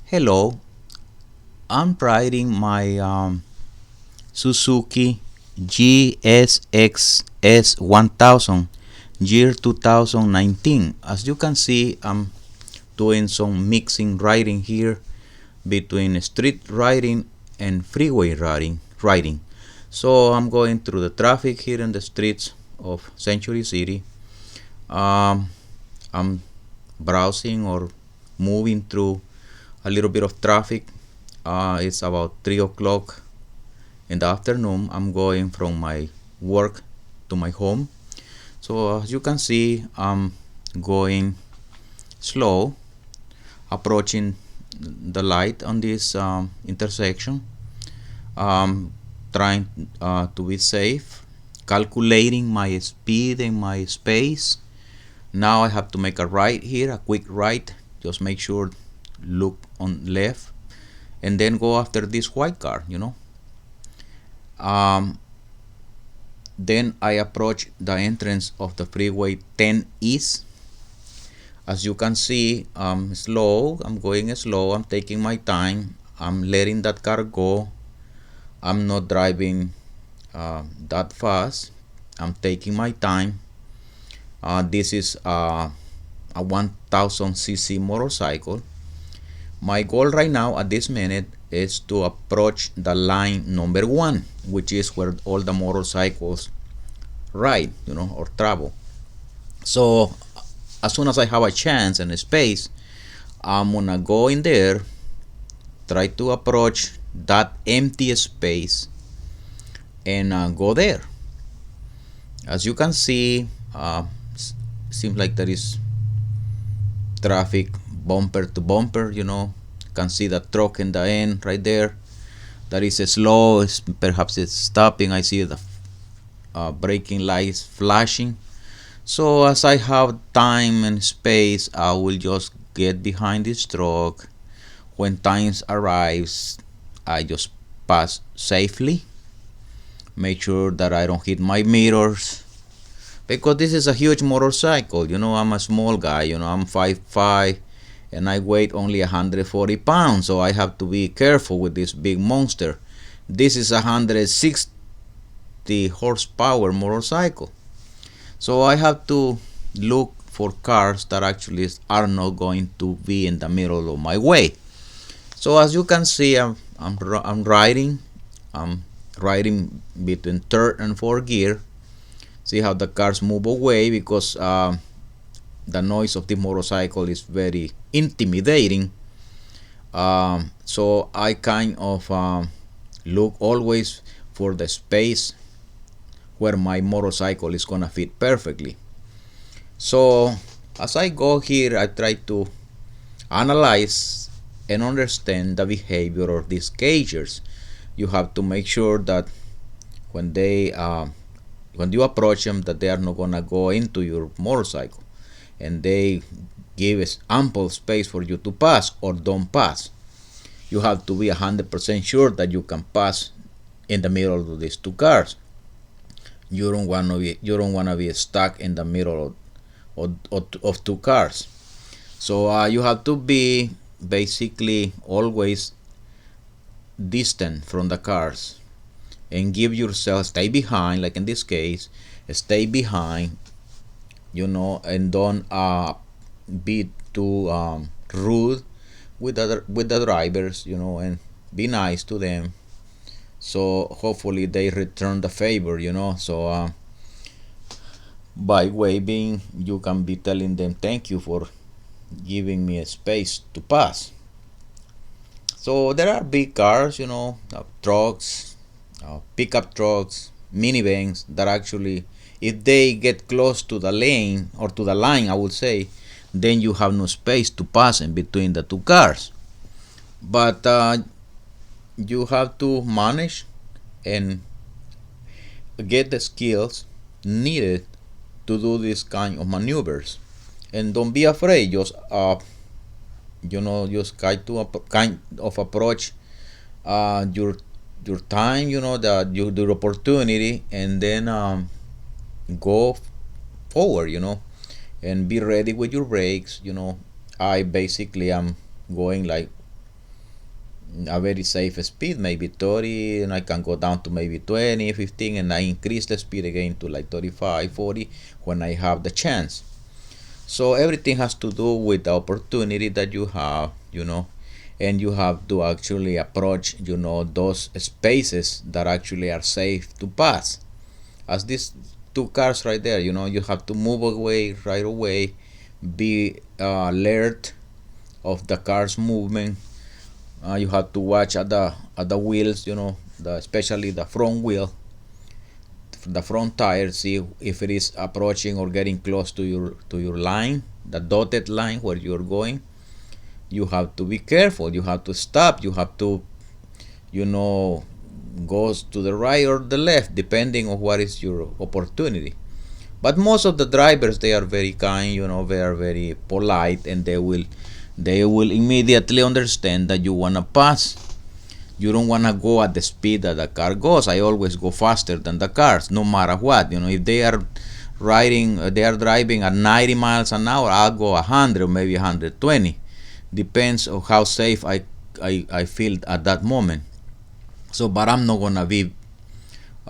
Hello, I'm riding my Suzuki GSXS1000 year 2019. As you can see, I'm doing some mixing riding here between street riding and freeway riding. So I'm going through the traffic here in the streets of Century City. Um, I'm browsing or moving through a little bit of traffic. It's about 3 o'clock in the afternoon. I'm going from my work to my home. So as you can see, I'm going slow, approaching the light on this intersection. Trying to be safe, calculating my speed and my space. Now I have to make a right here, a quick right. Just make sure, look on left, and then go after this white car. Um, then I approach the entrance of the freeway 10 East. As you can see, I'm slow. I'm going slow. I'm taking my time. I'm letting that car go. I'm not driving that fast. I'm taking my time. This is a 1000cc motorcycle. My goal right now at this minute is to approach the line number 1, which is where all the motorcycles ride, or travel. So as soon as I have a chance and a space, I'm gonna go in there, try to approach that empty space, and go there. As you can see, seems like there is traffic bumper to bumper. You can see the truck in the end right there. That is slow. Perhaps it's stopping. I see the braking lights flashing. So as I have time and space, I will just get behind this truck. When time arrives, I just pass safely. Make sure that I don't hit my mirrors, because this is a huge motorcycle. I'm a small guy. I'm 5'5", and I weigh only 140 pounds, so I have to be careful with this big monster. This is a 160 horsepower motorcycle, so I have to look for cars that actually are not going to be in the middle of my way. So as you can see, I'm riding. I'm riding between third and fourth gear. See how the cars move away, because the noise of the motorcycle is very intimidating. So I kind of look always for the space where my motorcycle is gonna fit perfectly. So as I go here, I try to analyze and understand the behavior of these cagers. You have to make sure that when when you approach them, that they are not gonna go into your motorcycle, and they give us ample space for you to pass or don't pass. You have to be 100% sure that you can pass in the middle of these two cars. You don't wanna be stuck in the middle of two cars. So you have to be basically always distant from the cars, and give yourself, stay behind, like in this case, stay behind, and don't be too rude with the drivers, and be nice to them. So hopefully they return the favor. So by waving, you can be telling them thank you for giving me a space to pass. So there are big cars, trucks, pickup trucks, minivans that actually, if they get close to the lane or to the line, I would say, then you have no space to pass in between the two cars. But you have to manage and get the skills needed to do this kind of maneuvers. And don't be afraid. Just kind of approach your time, your opportunity, and then go forward, and be ready with your brakes. I basically am going like a very safe speed, maybe 30, and I can go down to maybe 20, 15, and I increase the speed again to like 35, 40 when I have the chance. So everything has to do with the opportunity that you have, and you have to actually approach, those spaces that actually are safe to pass. As these two cars right there, you have to move away right away, be alert of the car's movement. You have to watch at the wheels, especially the front wheel, the front tire, see if it is approaching or getting close to your line, the dotted line where you're going. You have to be careful. You have to stop. You have to, goes to the right or the left depending on what is your opportunity. But most of the drivers, they are very kind, they are very polite, and they will immediately understand that you want to pass. You don't want to go at the speed that the car goes. I always go faster than the cars, no matter what. If they are driving at 90 miles an hour, I'll go 100, maybe 120. Depends on how safe I feel at that moment. So, but I'm not gonna be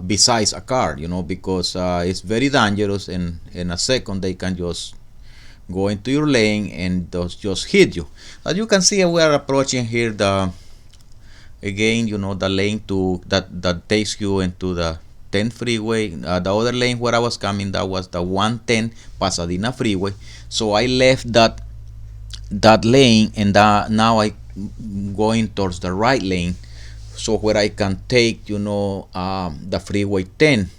besides a car, because it's very dangerous, and in a second they can just go into your lane and just hit you. As you can see, we are approaching here the lane that takes you into the 10 freeway. The other lane where I was coming, that was the 110 Pasadena freeway. So I left that lane, and now I going towards the right lane, so where I can take the freeway 10,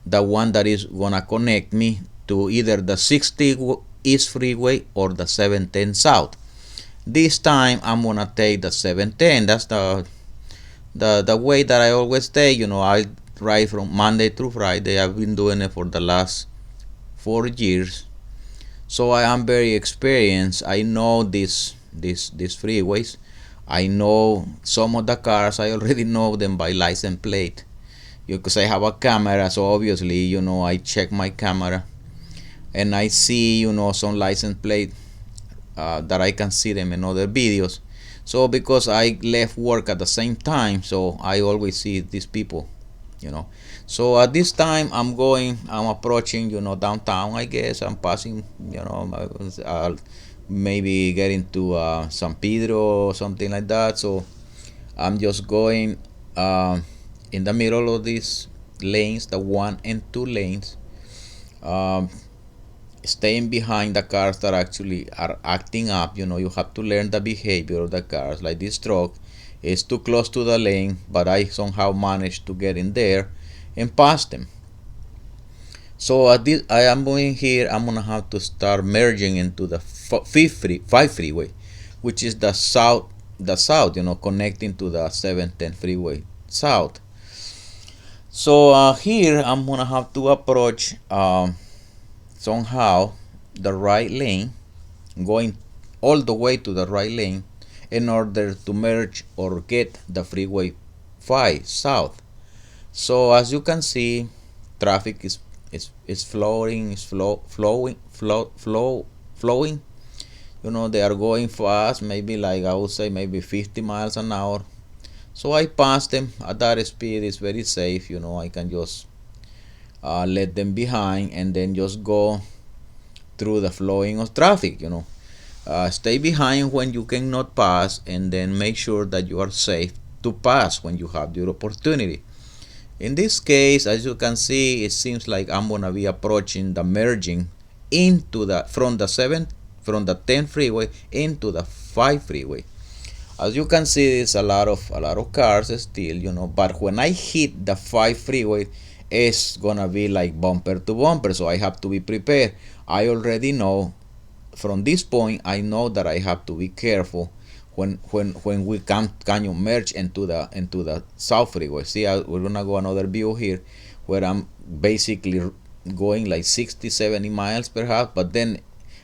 the one that is gonna connect me to either the 60 East freeway or the 710 South. This time I'm gonna take the 710. That's the way that I always take. I ride from Monday through Friday. I've been doing it for the last 4 years, so I am very experienced. I know these freeways. I know some of the cars. I already know them by license plate, because I have a camera. So obviously, I check my camera, and I see, some license plate that I can see them in other videos. So because I left work at the same time, so I always see these people. So at this time I'm approaching, downtown. I guess I'm passing, maybe getting to San Pedro or something like that. So I'm just going in the middle of these lanes, the 1 and 2 lanes, um, staying behind the cars that actually are acting up. You have to learn the behavior of the cars. Like this truck is too close to the lane, but I somehow managed to get in there and pass them. So I am going here. I'm gonna have to start merging into the five freeway, which is the south, connecting to the 710 freeway south. So here I'm gonna have to approach somehow the right lane, going all the way to the right lane in order to merge or get the freeway 5 south. So as you can see, traffic is flowing, flowing. They are going fast, maybe like I would say maybe 50 miles an hour. So I pass them at that speed. It's very safe. I can just let them behind and then just go through the flowing of traffic. Stay behind when you cannot pass, and then make sure that you are safe to pass when you have your opportunity. In this case, as you can see, it seems like I'm gonna be approaching the merging into the from the 10 freeway into the 5 freeway. As you can see, there's a lot of cars still, but when I hit the 5 freeway, it's gonna be like bumper to bumper, so I have to be prepared. I already know from this point. I know that I have to be careful when we can you merge into the south freeway. See, we're gonna go another view here where I'm basically going like 60, 70 miles perhaps, but then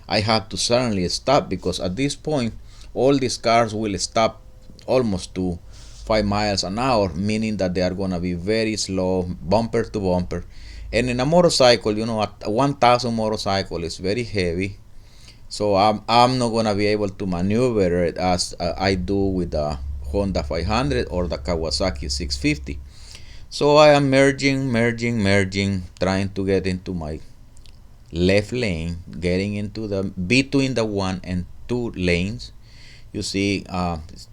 I have to suddenly stop, because at this point all these cars will stop almost to 5 miles an hour, meaning that they are gonna be very slow, bumper to bumper. And in a motorcycle, a 1000 motorcycle is very heavy, so I'm not gonna be able to maneuver it as I do with the Honda 500 or the Kawasaki 650. So I am merging, trying to get into my left lane, getting into the between the 1 and 2 lanes. You see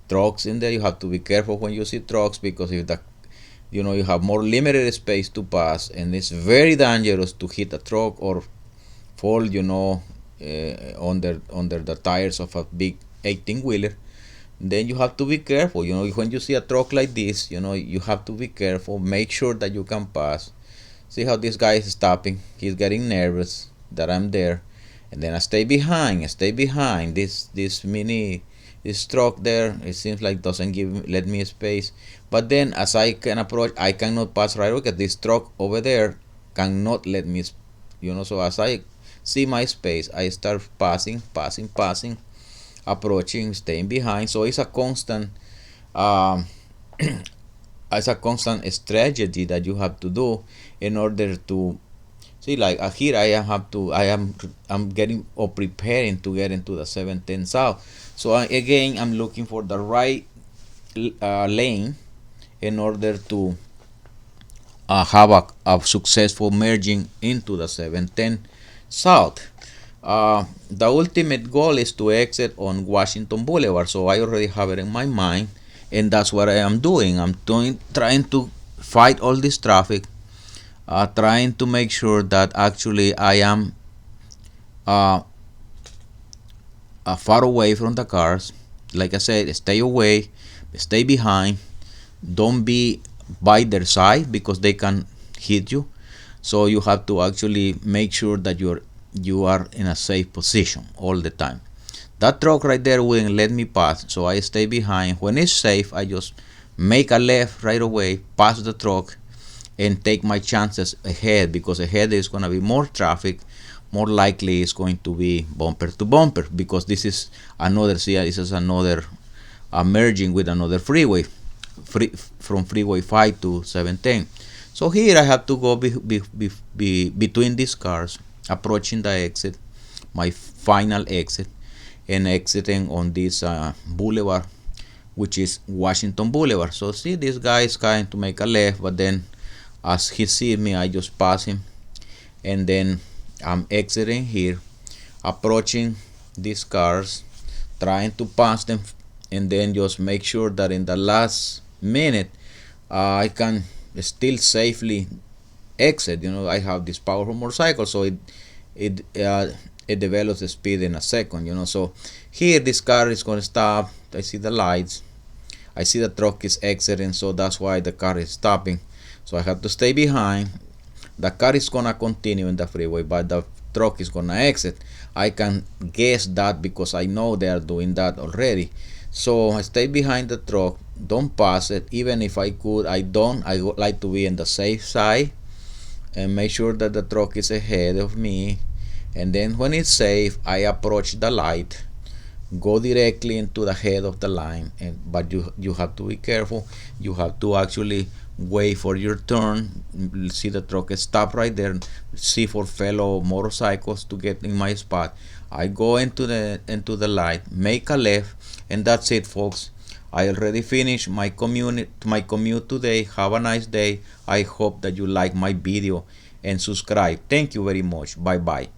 trucks in there. You have to be careful when you see trucks, because if the you have more limited space to pass, and it's very dangerous to hit a truck or fall under the tires of a big 18 wheeler. Then you have to be careful. When you see a truck like this, you have to be careful, make sure that you can pass. See how this guy is stopping? He's getting nervous that I'm there, and then I stay behind. This truck there, it seems like doesn't let me space. But then as I can approach, I cannot pass right away because this truck over there cannot let me. So as I see my space, I start passing, approaching, staying behind. So it's a constant. Um, it's a constant strategy that you have to do in order to see, like here I'm getting or preparing to get into the 710 south. So again, I'm looking for the right lane in order to have a successful merging into the 710 south. The ultimate goal is to exit on Washington Boulevard, so I already have it in my mind, and that's what I am doing. Trying to fight all this traffic, trying to make sure that actually I am uh, far away from the cars. Like I said, stay away, stay behind, don't be by their side because they can hit you. So you have to actually make sure that you are in a safe position all the time. That truck right there wouldn't let me pass, so I stay behind. When it's safe, I just make a left right away, pass the truck, and take my chances ahead, because ahead is going to be more traffic. More likely it's going to be bumper to bumper, because this is another merging with another freeway, from freeway 5 to 710. So here I have to go between these cars, approaching the exit, my final exit, and exiting on this boulevard, which is Washington Boulevard. So see, this guy is trying to make a left, but then as he sees me, I just pass him, and then I'm exiting here, approaching these cars, trying to pass them, and then just make sure that in the last minute I can still safely exit. I have this powerful motorcycle, so it develops the speed in a second. So here this car is going to stop. I see the lights, I see the truck is exiting, so that's why the car is stopping. So I have to stay behind. The car is gonna continue in the freeway, but the truck is gonna exit. I can guess that because I know they are doing that already. So I stay behind the truck, don't pass it. Even if I could, I don't. I would like to be on the safe side and make sure that the truck is ahead of me. And then when it's safe, I approach the light, go directly into the head of the line. But you have to be careful. You have to actually wait for your turn. See the truck stop right there. See for fellow motorcycles to get in my spot. I go into the light, make a left, and that's it, folks. I already finished my commute today. Have a nice day. I hope that you like my video and subscribe. Thank you very much. Bye bye.